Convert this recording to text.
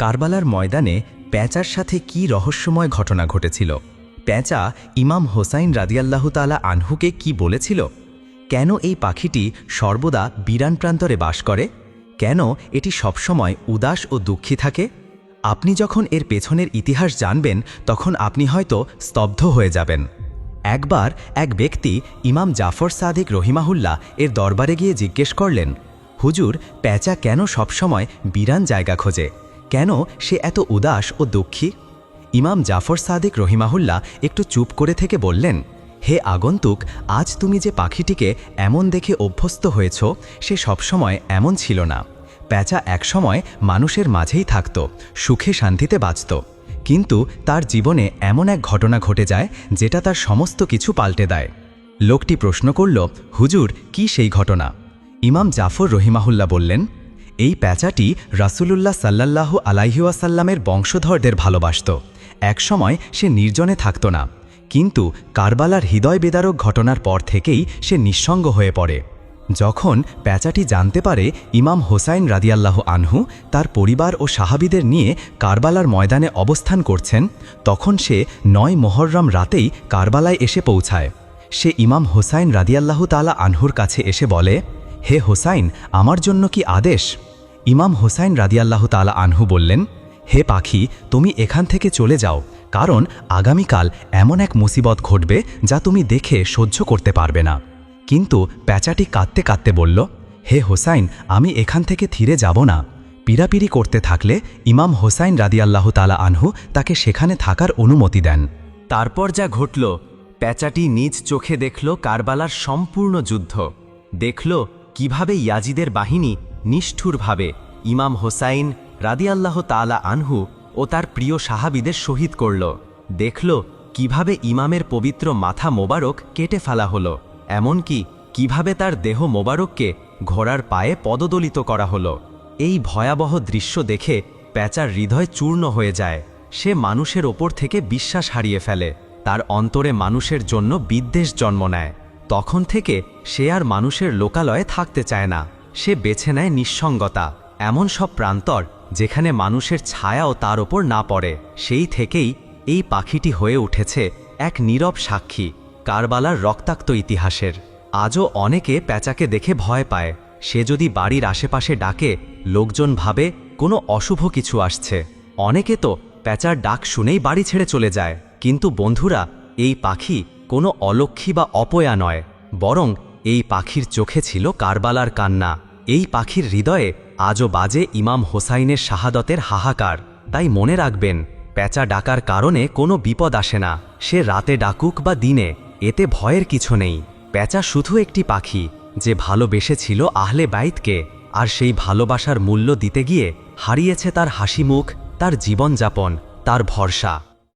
কারবালার ময়দানে পেঁচার সাথে কি রহস্যময় ঘটনা ঘটেছিল? পেঁচা ইমাম হোসাইন রাদিয়াল্লাহু তাআলা আনহুকে কি বলেছিল? কেন এই পাখিটি সর্বদা বিরান প্রান্তরে বাস করে? কেন এটি সবসময় উদাস ও দুঃখী থাকে? আপনি যখন এর পেছনের ইতিহাস জানবেন তখন আপনি হয়তো স্তব্ধ হয়ে যাবেন। একবার এক ব্যক্তি ইমাম জাফর সাদিক রহিমাহুল্লাহ এর দরবারে গিয়ে জিজ্ঞেস করলেন, হুজুর, পেঁচা কেন সবসময় বিরান জায়গা খোঁজে? কেন সে এত উদাস ও দুঃখী? ইমাম জাফর সাদিক রহিমাহুল্লাহ একটু চুপ করে থেকে বললেন, হে আগন্তুক, আজ তুমি যে পাখিটিকে এমন দেখে অভ্যস্ত হয়েছ সে সবসময় এমন ছিল না। পেঁচা একসময় মানুষের মাঝেই থাকত, সুখে শান্তিতে বাঁচত, কিন্তু তার জীবনে এমন এক ঘটনা ঘটে যায় যেটা তার সমস্ত কিছু পাল্টে দেয়। লোকটি প্রশ্ন করল, হুজুর, কি সেই ঘটনা? ইমাম জাফর রহিমাহুল্লাহ বললেন, এই পেঁচাটি রাসূলুল্লাহ সাল্লাল্লাহু আলাইহি ওয়াসাল্লামের বংশধরদের ভালোবাসত। একসময় সে নির্জনে থাকত না, কিন্তু কারবালার হৃদয় বেদারক ঘটনার পর থেকেই সে নিঃসঙ্গ হয়ে পড়ে। যখন পেঁচাটি জানতে পারে ইমাম হোসাইন রাদিয়াল্লাহু আনহু তার পরিবার ও সাহাবীদের নিয়ে কারবালার ময়দানে অবস্থান করছেন, তখন সে ৯ মুহররম রাতেই কারবালায় এসে পৌঁছায়। সে ইমাম হোসাইন রাদিয়াল্লাহু তাআলা আনহুর কাছে এসে বলে, হে হোসাইন, আমার জন্য কি আদেশ? ইমাম হোসাইন রাদিয়াল্লাহু তাআলা আনহু বললেন, হে পাখি, তুমি এখান থেকে চলে যাও, কারণ আগামীকাল এমন এক মুসিবত ঘটবে যা তুমি দেখে সহ্য করতে পারবে না। কিন্তু পেঁচাটি কাঁদতে কাঁদতে বলল, হে হোসাইন, আমি এখান থেকে ফিরে যাব না। পীড়াপিড়ি করতে থাকলে ইমাম হোসাইন রাদিয়াল্লাহু তাআলা আনহু তাকে সেখানে থাকার অনুমতি দেন। তারপর যা ঘটল, পেঁচাটি নিজ চোখে দেখল কারবালার সম্পূর্ণ যুদ্ধ। দেখল কিভাবে ইয়াজিদের বাহিনী নিষ্ঠুরভাবে ইমাম হোসাইন রাদিয়াল্লাহু তাআলা আনহু ও তার প্রিয় সাহাবীদের শহীদ করল। দেখল কিভাবে ইমামের পবিত্র মাথা মোবারক কেটে ফেলা হলো, এমনকি কিভাবে তার দেহ মোবারককে ঘোড়ার পায়ে পদদলিত করা হলো। এই ভয়াবহ দৃশ্য দেখে পেঁচার হৃদয় চূর্ণ হয়ে যায়। সে মানুষের ওপর থেকে বিশ্বাস হারিয়ে ফেলে, তার অন্তরে মানুষের জন্য বিদ্বেষ জন্ম নেয়। তখন থেকে সে আর মানুষের লোকালয়ে থাকতে চায় না। সে বেছে নেয় নিঃসঙ্গতা, এমন সব প্রান্তর যেখানে মানুষের ছায়াও তার ওপর না পড়ে। সেই থেকেই এই পাখিটি হয়ে উঠেছে এক নীরব সাক্ষী কারবালার রক্তাক্ত ইতিহাসের। আজও অনেকে পেঁচাকে দেখে ভয় পায়। সে যদি বাড়ির আশেপাশে ডাকে, লোকজন ভাবে কোনো অশুভ কিছু আসছে। অনেকে তো পেঁচার ডাক শুনেই বাড়ি ছেড়ে চলে যায়। কিন্তু বন্ধুরা, এই পাখি কোনো অলক্ষী বা অপয়া নয়, বরং এই পাখির চোখে ছিল কারবালার কান্না। এই পাখির হৃদয়ে আজও বাজে ইমাম হোসাইনের শাহাদতের হাহাকার। তাই মনে রাখবেন, পেঁচা ডাকার কারণে কোনো বিপদ আসে না। সে রাতে ডাকুক বা দিনে, এতে ভয়ের কিছু নেই। পেঁচা শুধু একটি পাখি যে ভালোবেসেছিল আহলে বাইতকে, আর সেই ভালোবাসার মূল্য দিতে গিয়ে হারিয়েছে তার হাসিমুখ, তার জীবনযাপন, তার ভরসা।